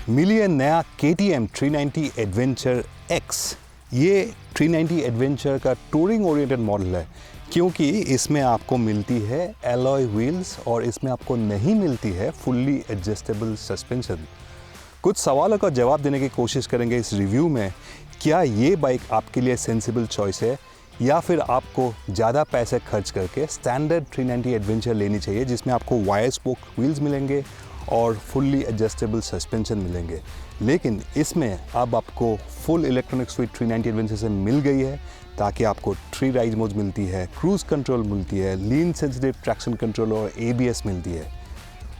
मिली है नया KTM 390 adventure X। ये 390 एडवेंचर का टूरिंग ओरिएंटेड मॉडल है, क्योंकि इसमें आपको मिलती है एलॉय व्हील्स और इसमें आपको नहीं मिलती है फुल्ली एडजस्टेबल सस्पेंशन। कुछ सवालों का जवाब देने की कोशिश करेंगे इस रिव्यू में। क्या ये बाइक आपके लिए सेंसिबल चॉइस है, या फिर आपको ज़्यादा पैसे खर्च करके स्टैंडर्ड 390 एडवेंचर लेनी चाहिए जिसमें आपको वायर स्पोक व्हील्स मिलेंगे और फुल्ली एडजस्टेबल सस्पेंशन मिलेंगे। लेकिन इसमें अब आपको फुल इलेक्ट्रॉनिक स्वीट 390 एडवेंचर से मिल गई है, ताकि आपको 3 राइड मोड्स मिलती है, क्रूज़ कंट्रोल मिलती है, लीन सेंसिटिव ट्रैक्शन कंट्रोल और ABS मिलती है।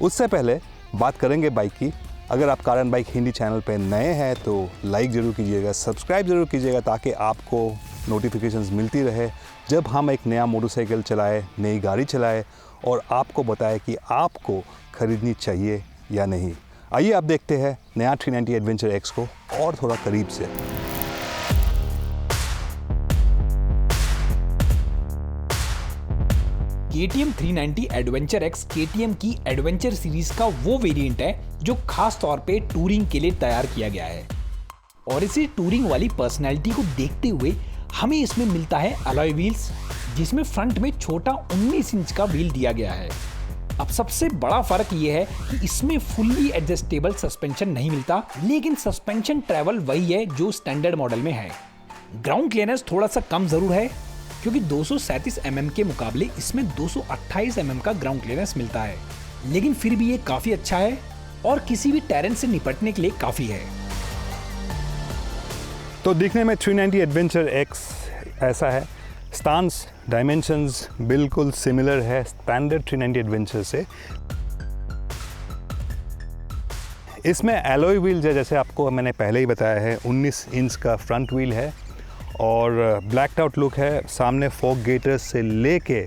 उससे पहले बात करेंगे बाइक की। अगर आप car and bike Hindi channel पर नए हैं तो लाइक ज़रूर कीजिएगा, सब्सक्राइब ज़रूर कीजिएगा, ताकि आपको नोटिफिकेशंस मिलती रहे जब हम एक नया मोटरसाइकिल चलाए, नई गाड़ी चलाए और आपको बताए कि आपको ख़रीदनी चाहिए या नहीं। आइए आप देखते हैं नया 390 एडवेंचर X को और थोड़ा करीब से। KTM 390 एडवेंचर X KTM की एडवेंचर सीरीज का वो वेरिएंट है जो खास तौर पे टूरिंग के लिए तैयार किया गया है, और इसी टूरिंग वाली पर्सनैलिटी को देखते हुए हमें इसमें मिलता है अलॉय व्हील्स, जिसमें फ्रंट में छोटा 19 इंच का व्हील दिया गया है। अब सबसे बड़ा फर्क ये है कि इसमें फुल्ली एडजस्टेबल सस्पेंशन नहीं मिलता, लेकिन सस्पेंशन ट्रैवल वही है जो स्टैंडर्ड मॉडल में है। ग्राउंड क्लियरेंस थोड़ा सा कम जरूर है, क्योंकि 237 mm के मुकाबले इसमें 228 mm का ग्राउंड क्लियरेंस मिलता है, लेकिन फिर भी ये काफी अच्छा है और किसी भी टेरेन से निपटने के लिए काफी है। तो दिखने में 390 एडवेंचर X ऐसा है। स्टांस डायमेंशंस बिल्कुल सिमिलर है स्टैंडर्ड 390 एडवेंचर से। इसमें एलॉय व्हील्स है, जैसे आपको मैंने पहले ही बताया है। 19 इंच का फ्रंट व्हील है और ब्लैक्ड आउट लुक है। सामने फोक गेटर्स से लेके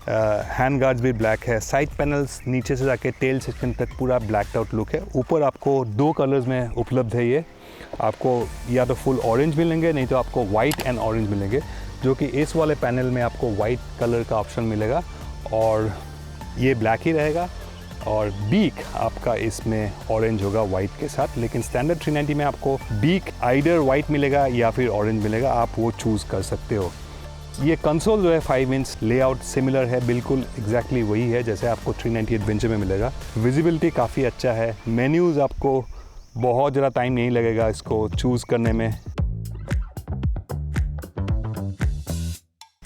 हैंड गार्ड्स भी ब्लैक है। साइड पैनल्स नीचे से जाके टेल सेक्शन तक पूरा ब्लैक्ड आउट लुक है। ऊपर आपको 2 कलर्स में उपलब्ध है। ये आपको या तो फुल ऑरेंज मिलेंगे, नहीं तो आपको वाइट एंड ऑरेंज मिलेंगे, जो कि इस वाले पैनल में आपको वाइट कलर का ऑप्शन मिलेगा और ये ब्लैक ही रहेगा। और बीक आपका इसमें ऑरेंज होगा वाइट के साथ, लेकिन स्टैंडर्ड 390 में आपको बीक आइडर वाइट मिलेगा या फिर ऑरेंज मिलेगा, आप वो चूज़ कर सकते हो। ये कंसोल जो है 5 इंच, लेआउट सिमिलर है, बिल्कुल एग्जैक्टली वही है जैसे आपको 390 एडवेंचर में मिलेगा। विजिबिलिटी काफ़ी अच्छा है। मेन्यूज़ आपको बहुत ज़्यादा टाइम नहीं लगेगा इसको चूज़ करने में।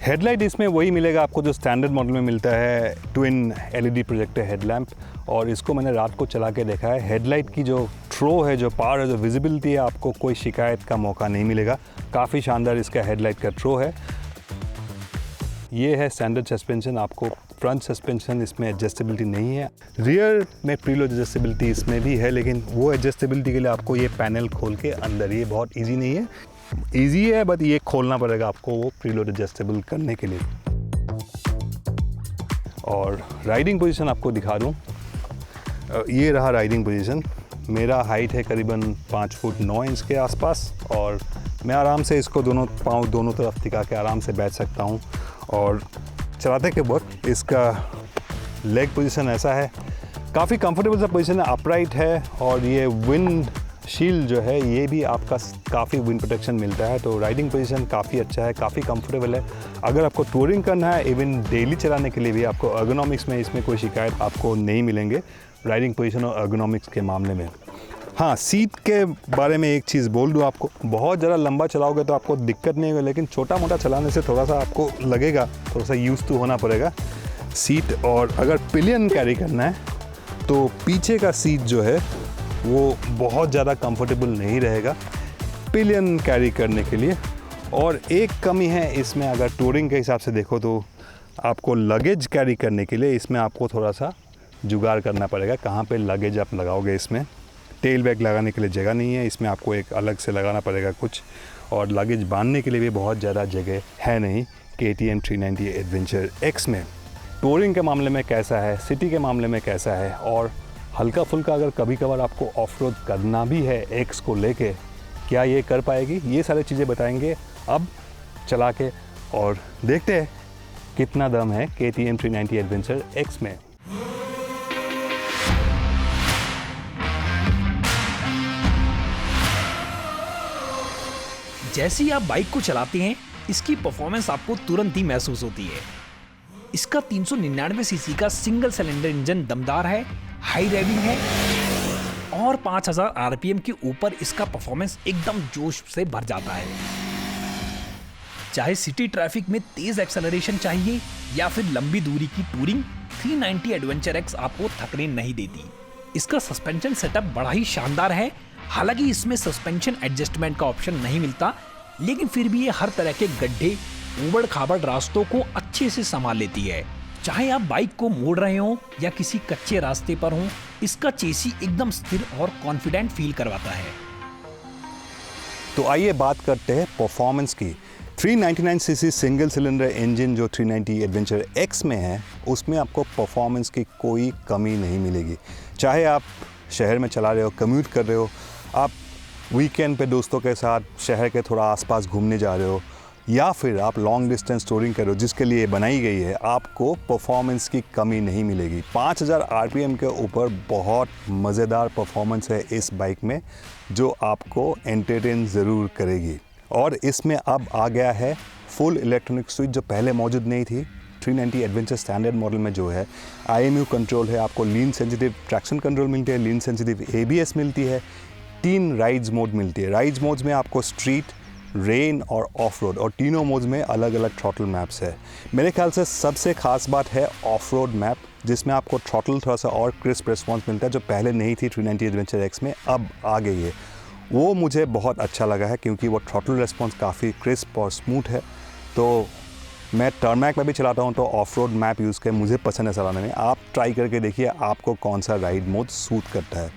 हेडलाइट इसमें वही मिलेगा आपको जो स्टैंडर्ड मॉडल में मिलता है, ट्विन LED प्रोजेक्टर हेडलैम्प, और इसको मैंने रात को चला के देखा है। हेडलाइट की जो थ्रो है, जो पावर है, जो विजिबिलिटी है, आपको कोई शिकायत का मौका नहीं मिलेगा। काफ़ी शानदार इसका हेडलाइट का थ्रो है। ये है स्टैंडर्ड सस्पेंशन। आपको फ्रंट सस्पेंशन इसमें एडजस्टेबिलिटी नहीं है। रियर में प्रीलोड एडजस्टेबिलिटी इसमें भी है, लेकिन वो एडजस्टेबिलिटी के लिए आपको ये पैनल खोल के अंदर, ये बहुत इजी नहीं है। इजी है बट ये खोलना पड़ेगा आपको वो प्रीलोड एडजस्टेबल करने के लिए। और राइडिंग पोजीशन आपको दिखा दूँ। ये रहा राइडिंग पोजीशन। मेरा हाइट है करीबन 5 फुट 9 इंच के आसपास, और मैं आराम से इसको दोनों पाँव दोनों तरफ टिका के आराम से बैठ सकता हूँ। और चलाते के वक्त इसका लेग पोजीशन ऐसा है, काफ़ी कंफर्टेबल सा पोजीशन है, अपराइट है। और ये विंड शील्ड जो है, ये भी आपका काफ़ी विंड प्रोटेक्शन मिलता है। तो राइडिंग पोजीशन काफ़ी अच्छा है, काफ़ी कंफर्टेबल है। अगर आपको टूरिंग करना है, इवन डेली चलाने के लिए भी, आपको अर्गोनॉमिक्स में इसमें कोई शिकायत आपको नहीं मिलेंगे राइडिंग पोजीशन और अर्गोनॉमिक्स के मामले में। हाँ, सीट के बारे में एक चीज़ बोल दूँ आपको, बहुत ज़्यादा लंबा चलाओगे तो आपको दिक्कत नहीं होगी, लेकिन छोटा मोटा चलाने से थोड़ा सा आपको लगेगा, थोड़ा सा यूज़ टू होना पड़ेगा सीट। और अगर पिलियन कैरी करना है तो पीछे का सीट जो है वो बहुत ज़्यादा कंफर्टेबल नहीं रहेगा पिलियन कैरी करने के लिए। और एक कमी है इसमें, अगर टूरिंग के हिसाब से देखो तो आपको लगेज कैरी करने के लिए इसमें आपको थोड़ा सा जुगाड़ करना पड़ेगा। कहाँ पे लगेज आप लगाओगे? इसमें टेल बैग लगाने के लिए जगह नहीं है, इसमें आपको एक अलग से लगाना पड़ेगा कुछ। और लगेज बांधने के लिए भी बहुत ज़्यादा जगह है नहीं KTM 390 एडवेंचर X में। टूरिंग के मामले में कैसा है, सिटी के मामले में कैसा है, और हल्का फुल्का अगर कभी कभार आपको ऑफ रोड करना भी है X को लेके, क्या ये कर पाएगी? ये सारी चीज़ें बताएंगे अब चला के, और देखते हैं कितना दम है KTM 390 एडवेंचर X में। जैसे ही आप बाइक को चलाते हैं इसकी परफॉर्मेंस आपको तुरंत ही महसूस होती है। इसका 399 सीसी का सिंगल सिलेंडर इंजन दमदार है, हाई रेविंग है और 5000 आरपीएम के ऊपर इसका परफॉर्मेंस एकदम जोश से भर जाता है। चाहे सिटी ट्रैफिक में तेज एक्सेलरेशन चाहिए या फिर लंबी दूरी की टूरिंग, 390 एडवेंचर एक्स आपको थकने नहीं देती। इसका सस्पेंशन सेटअप बड़ा ही शानदार है। हालांकि इसमें सस्पेंशन एडजस्टमेंट का ऑप्शन नहीं मिलता, लेकिन फिर भी ये हर तरह के गड्ढे, ऊबड़ खाबड़ रास्तों को अच्छे से संभाल लेती है। चाहे आप बाइक को मोड़ रहे हो या किसी कच्चे रास्ते पर हो, इसका चेसी एकदम स्थिर और कॉन्फिडेंट फील करवाता है। तो आइए बात करते हैं परफॉर्मेंस की। 399 सीसी सिंगल सिलेंडर इंजन जो 390 एडवेंचर एक्स में है, उसमें आपको परफॉर्मेंस की कोई कमी नहीं मिलेगी। चाहे आप शहर में चला रहे हो, कम्यूट कर रहे हो, आप वीकेंड पे दोस्तों के साथ शहर के थोड़ा आसपास घूमने जा रहे हो, या फिर आप लॉन्ग डिस्टेंस टूरिंग कर रहे हो जिसके लिए बनाई गई है, आपको परफॉर्मेंस की कमी नहीं मिलेगी। 5000 आरपीएम के ऊपर बहुत मज़ेदार परफॉर्मेंस है इस बाइक में, जो आपको एंटरटेन ज़रूर करेगी। और इसमें अब आ गया है फुल इलेक्ट्रॉनिक स्विच, जो पहले मौजूद नहीं थी। 390 एडवेंचर स्टैंडर्ड मॉडल में जो है IMU कंट्रोल है, आपको लीन सेंसिटिव ट्रैक्शन कंट्रोल मिलती है, लीन सेंसिटिव ABS मिलती है, 3 राइड्स मोड मिलती है। राइड्स मोड्स में आपको स्ट्रीट, रेन और ऑफ रोड, और तीनों मोड्स में अलग अलग थ्रॉटल मैप्स है। मेरे ख्याल से सबसे खास बात है ऑफ रोड मैप, जिसमें आपको थ्रॉटल थोड़ा सा और क्रिस्प रिस्पॉन्स मिलता है, जो पहले नहीं थी 390 एडवेंचर एक्स में, अब आ गई है। वो मुझे बहुत अच्छा लगा है क्योंकि वो थ्रॉटल रिस्पॉन्स काफ़ी क्रिस्प और स्मूथ है। तो मैं टर्मैक में भी चलाता हूँ तो ऑफ रोड मैप यूज़ कर मुझे पसंद है चलाने में। आप ट्राई करके देखिए आपको कौन सा राइड मोड सूट करता है।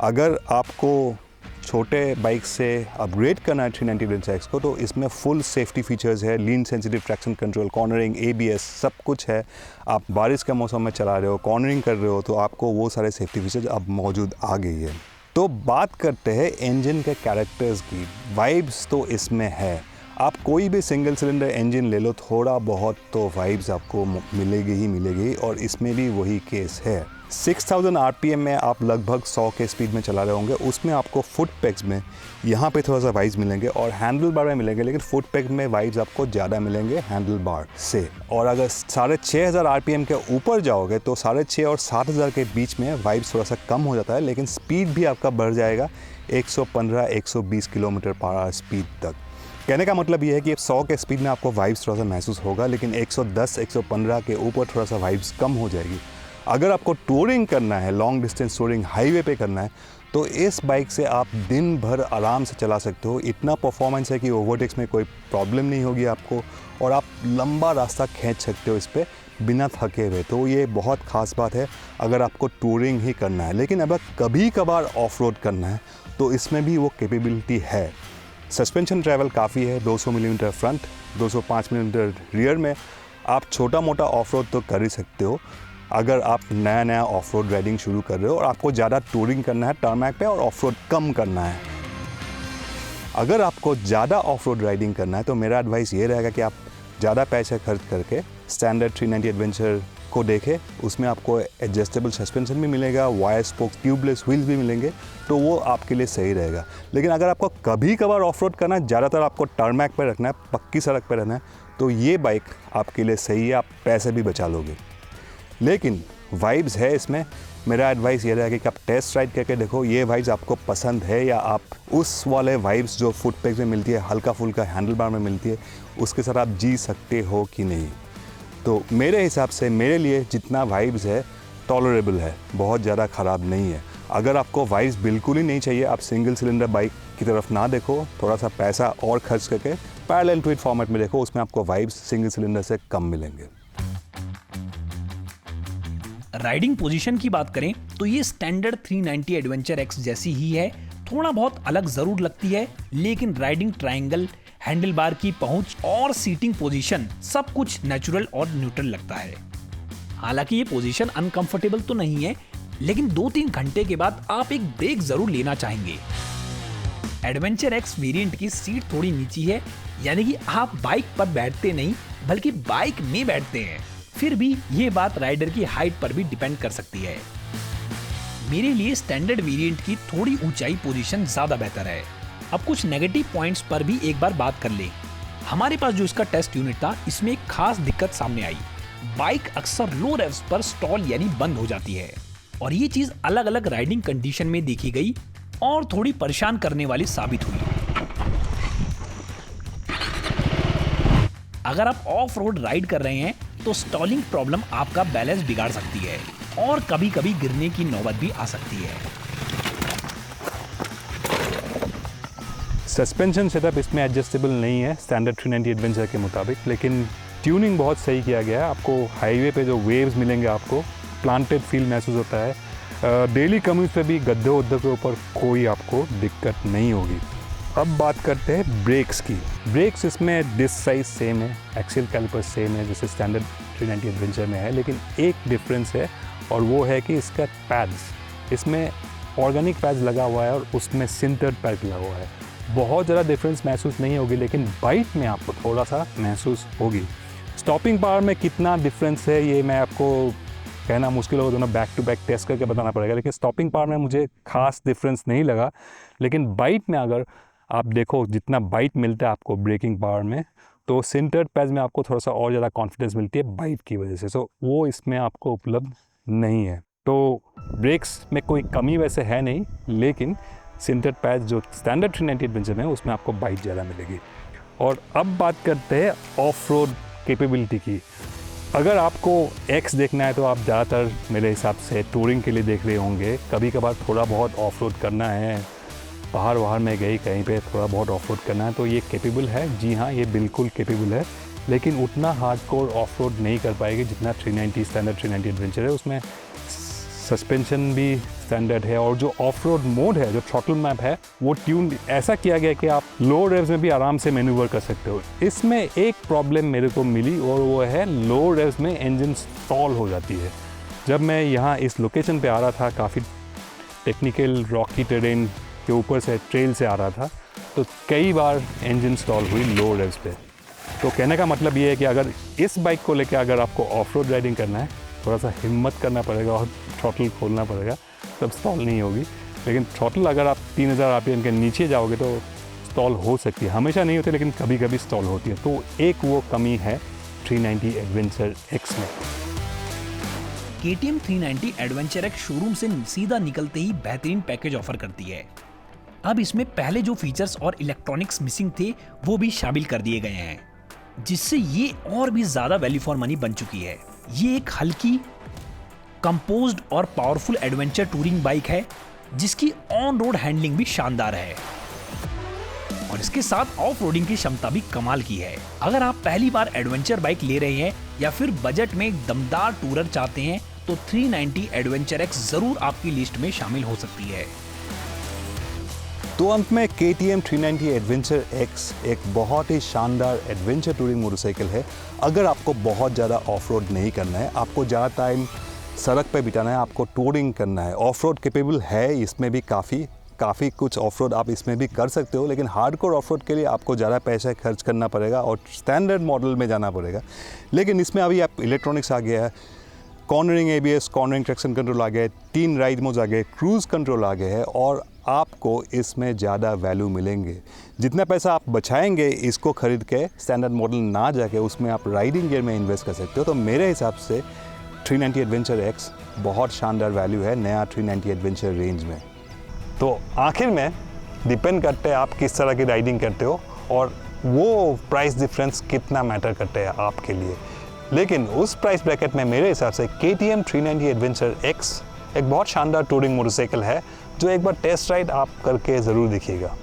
अगर आपको छोटे बाइक से अपग्रेड करना है 390 एडवेंचर एक्स को, तो इसमें फुल सेफ्टी फीचर्स है, लीन sensitive traction control, cornering, ABS, सब कुछ है। आप बारिश के मौसम में चला रहे हो, कॉर्नरिंग कर रहे हो, तो आपको वो सारे सेफ्टी फीचर्स अब मौजूद आ गई है। तो बात करते हैं इंजन के कैरेक्टर्स की। वाइब्स तो इसमें है, आप कोई भी सिंगल सिलेंडर इंजन ले लो, थोड़ा बहुत तो वाइब्स आपको मिलेगी ही मिलेगी, और इसमें भी वही केस है। 6000 आरपीएम में आप लगभग 100 के स्पीड में चला रहे होंगे, उसमें आपको फुट पेग्स में यहाँ पे थोड़ा सा वाइब्स मिलेंगे और हैंडल बार में मिलेंगे, लेकिन फुट पेग में वाइब्स आपको ज़्यादा मिलेंगे हैंडल बार से। और अगर 6500 आरपीएम के ऊपर जाओगे तो 6500 और 7000 के बीच में वाइब्स थोड़ा सा कम हो जाता है, लेकिन स्पीड भी आपका बढ़ जाएगा 115-120 किलोमीटर पर आवर स्पीड तक। कहने का मतलब ये है कि 100 के स्पीड में आपको वाइब्स थोड़ा सा महसूस होगा, लेकिन 110-115 के ऊपर थोड़ा सा वाइब्स कम हो जाएगी। अगर आपको टूरिंग करना है, लॉन्ग डिस्टेंस टूरिंग हाईवे पे करना है, तो इस बाइक से आप दिन भर आराम से चला सकते हो। इतना परफॉर्मेंस है कि ओवरटेक्स में कोई प्रॉब्लम नहीं होगी आपको, और आप लंबा रास्ता खींच सकते हो इस पर बिना थके हुए। तो ये बहुत ख़ास बात है अगर आपको टूरिंग ही करना है। लेकिन अगर कभी कभार ऑफ रोड करना है तो इसमें भी वो कैपेबिलिटी है। सस्पेंशन ट्रैवल काफ़ी है, 200 मिलीमीटर फ्रंट, 205 मिलीमीटर रियर में आप छोटा मोटा ऑफ रोड तो कर ही सकते हो। अगर आप नया ऑफ रोड राइडिंग शुरू कर रहे हो और आपको ज़्यादा टूरिंग करना है टर्मैक पे और ऑफ रोड कम करना है, अगर आपको ज़्यादा ऑफ रोड राइडिंग करना है, तो मेरा एडवाइस ये रहेगा कि आप ज़्यादा पैसे खर्च करके स्टैंडर्ड 390 एडवेंचर को देखें। उसमें आपको एडजस्टेबल सस्पेंशन भी मिलेगा, वायर स्पोक ट्यूबलेस व्हील्स भी मिलेंगे, तो वो आपके लिए सही रहेगा। लेकिन अगर आपको कभी कभार ऑफ रोड करना है, ज़्यादातर आपको टर्मैक पर रखना है, पक्की सड़क पर रहना है, तो ये बाइक आपके लिए सही है, आप पैसे भी बचा लोगे। लेकिन वाइब्स है इसमें, मेरा एडवाइस ये रहेगा कि आप टेस्ट राइड करके देखो ये वाइब्स आपको पसंद है, या आप उस वाले वाइब्स जो फुट पेग्स में मिलती है, हल्का फुल्का हैंडल बार में मिलती है, उसके साथ आप जी सकते हो कि नहीं। तो मेरे हिसाब से मेरे लिए जितना वाइब्स है टॉलरेबल है, बहुत ज़्यादा ख़राब नहीं है। अगर आपको वाइब्स बिल्कुल ही नहीं चाहिए, आप सिंगल सिलेंडर बाइक की तरफ ना देखो, थोड़ा सा पैसा और खर्च करके पैरेलल टू इट फॉर्मेट में देखो, उसमें आपको वाइब्स सिंगल सिलेंडर से कम मिलेंगे। राइडिंग पोजीशन की बात करें तो ये स्टैंडर्ड 390 एडवेंचर एक्स जैसी ही है, थोड़ा बहुत अलग जरूर लगती है, लेकिन राइडिंग ट्रायंगल, हैंडल बार की पहुंच और सीटिंग पोजीशन सब कुछ नेचुरल और न्यूट्रल लगता है। हालांकि ये पोजीशन अनकंफर्टेबल तो नहीं है, लेकिन 2-3 घंटे के बाद आप एक ब्रेक जरूर लेना चाहेंगे। एडवेंचर एक्स वेरिएंट की सीट थोड़ी नीची है, यानी कि आप बाइक पर बैठते नहीं बल्कि बाइक में बैठते हैं। फिर भी ये बात राइडर की हाइट पर भी डिपेंड कर सकती है। मेरे लिए स्टैंडर्ड वेरिएंट की थोड़ी ऊंचाई पोजीशन ज्यादा बेहतर है। अब कुछ नेगेटिव पॉइंट्स पर भी एक बार बात कर लें। हमारे पास जो इसका टेस्ट यूनिट था, इसमें एक खास दिक्कत सामने आई। बाइक अक्सर लो रेव्स पर स्टॉल यानी बंद हो जाती है और ये चीज अलग अलग राइडिंग कंडीशन में देखी गई और थोड़ी परेशान करने वाली साबित हुई। अगर आप ऑफ रोड राइड कर रहे हैं तो स्टॉलिंग प्रॉब्लम आपका बैलेंस बिगाड़ सकती है और कभी कभी गिरने की नौबत भी आ सकती है। सस्पेंशन सेटअप इसमें एडजस्टेबल नहीं है स्टैंडर्ड 390 एडवेंचर के मुताबिक, लेकिन ट्यूनिंग बहुत सही किया गया है। आपको हाईवे पे जो वेव्स मिलेंगे, आपको प्लांटेड फील महसूस होता है। डेली कम्यूट पे भी गड्ढे उद्दे के ऊपर कोई आपको दिक्कत नहीं होगी। अब बात करते हैं ब्रेक्स की। ब्रेक्स इसमें डिस्क साइज सेम है, एक्सियल कैलिपर सेम है जैसे स्टैंडर्ड 390 एडवेंचर में है, लेकिन एक डिफरेंस है और वो है कि इसका पैड्स, इसमें ऑर्गेनिक पैड्स लगा हुआ है और उसमें सिंटर्ड पैड लगा हुआ है। बहुत ज़्यादा डिफरेंस महसूस नहीं होगी, लेकिन बाइक में आपको थोड़ा सा महसूस होगी। स्टॉपिंग पावर में कितना डिफरेंस है ये मैं आपको कहना मुश्किल होगा, दोनों बैक टू बैक टेस्ट करके बताना पड़ेगा, लेकिन स्टॉपिंग पावर में मुझे खास डिफरेंस नहीं लगा। लेकिन बाइक में अगर आप देखो जितना बाइट मिलता है आपको ब्रेकिंग पावर में, तो सिंटर्ड पैड्स में आपको थोड़ा सा और ज़्यादा कॉन्फिडेंस मिलती है बाइक की वजह से। सो वो इसमें आपको उपलब्ध नहीं है। तो ब्रेक्स में कोई कमी वैसे है नहीं, लेकिन सिंटर्ड पैड्स जो स्टैंडर्ड 390 एडवेंचर में है उसमें आपको बाइट ज़्यादा मिलेगी। और अब बात करते हैं ऑफ रोड कैपेबिलिटी की। अगर आपको एक्स देखना है तो आप ज़्यादातर मेरे हिसाब से टूरिंग के लिए देख रहे होंगे। कभी कभार थोड़ा बहुत ऑफ रोड करना है, बाहर में गई कहीं पे थोड़ा बहुत ऑफ रोड करना है, तो ये कैपेबल है। जी हाँ, ये बिल्कुल कैपेबल है, लेकिन उतना हार्डकोर ऑफ रोड नहीं कर पाएगी जितना 390 स्टैंडर्ड 390 एडवेंचर है। उसमें सस्पेंशन भी स्टैंडर्ड है और जो ऑफ रोड मोड है, जो थ्रॉटल मैप है, वो ट्यून ऐसा किया गया कि आप लो रेव्स में भी आराम से मैन्यूवर कर सकते हो। इसमें एक प्रॉब्लम मेरे को मिली और वो है लो रेव्स में इंजन स्टॉल हो जाती है। जब मैं यहाँ इस लोकेशन पे आ रहा था, काफ़ी टेक्निकल रॉकी टेरेन के ऊपर से ट्रेल से आ रहा था, तो कई बार इंजन स्टॉल हुई लो रेव्स पे। तो कहने का मतलब ये है कि अगर इस बाइक को लेकर अगर आपको ऑफ रोड राइडिंग करना है, थोड़ा सा हिम्मत करना पड़ेगा और थ्रॉटल खोलना पड़ेगा, तब स्टॉल नहीं होगी। लेकिन थ्रॉटल अगर आप 3000 आरपीएम के नीचे जाओगे तो स्टॉल हो सकती है। हमेशा नहीं होती, लेकिन कभी कभी स्टॉल होती है। तो एक वो कमी है 390 एडवेंचर एक्स में। KTM 390 एडवेंचर एक्स शोरूम से सीधा निकलते ही बेहतरीन पैकेज ऑफर करती है। अब इसमें पहले जो फीचर्स और इलेक्ट्रॉनिक्स मिसिंग थे वो भी शामिल कर दिए गए हैं, जिससे ये और भी ज्यादा वैल्यू फॉर मनी बन चुकी है। ये एक हल्की, कंपोज्ड और पावरफुल एडवेंचर टूरिंग बाइक है जिसकी ऑन रोड हैंडलिंग भी शानदार है और इसके साथ ऑफ रोडिंग की क्षमता भी कमाल की है। अगर आप पहली बार एडवेंचर बाइक ले रहे हैं या फिर बजट में एक दमदार टूरर चाहते हैं तो 390 एडवेंचर एक्स जरूर आपकी लिस्ट में शामिल हो सकती है। तो अंत में KTM 390 एडवेंचर एक्स एक बहुत ही शानदार एडवेंचर टूरिंग मोटरसाइकिल है। अगर आपको बहुत ज़्यादा ऑफ रोड नहीं करना है, आपको ज़्यादा टाइम सड़क पे बिताना है, आपको टूरिंग करना है, ऑफ रोड कैपेबल है इसमें भी काफ़ी कुछ ऑफ रोड आप इसमें भी कर सकते हो, लेकिन हार्डकोर ऑफ रोड के लिए आपको ज़्यादा पैसा खर्च करना पड़ेगा और स्टैंडर्ड मॉडल में जाना पड़ेगा। लेकिन इसमें अभी आप इलेक्ट्रॉनिक्स आ गया है, cornering ABS, cornering traction control आ गया है, 3 राइड मोड्स आ गए, क्रूज़ कंट्रोल आ गए हैं और आपको इसमें ज़्यादा वैल्यू मिलेंगे। जितना पैसा आप बचाएंगे इसको खरीद के स्टैंडर्ड मॉडल ना जाके उसमें आप राइडिंग गियर में इन्वेस्ट कर सकते हो। तो मेरे हिसाब से 390 एडवेंचर एक्स बहुत शानदार वैल्यू है नया 390 एडवेंचर रेंज में। तो आखिर में डिपेंड करते हैं आप किस तरह की राइडिंग करते हो और वो प्राइस डिफरेंस कितना मैटर करते हैं आपके लिए। लेकिन उस प्राइस ब्रैकेट में मेरे हिसाब से KTM 390 एडवेंचर एक्स एक बहुत शानदार टूरिंग मोटरसाइकिल है जो एक बार टेस्ट राइड आप करके ज़रूर देखिएगा।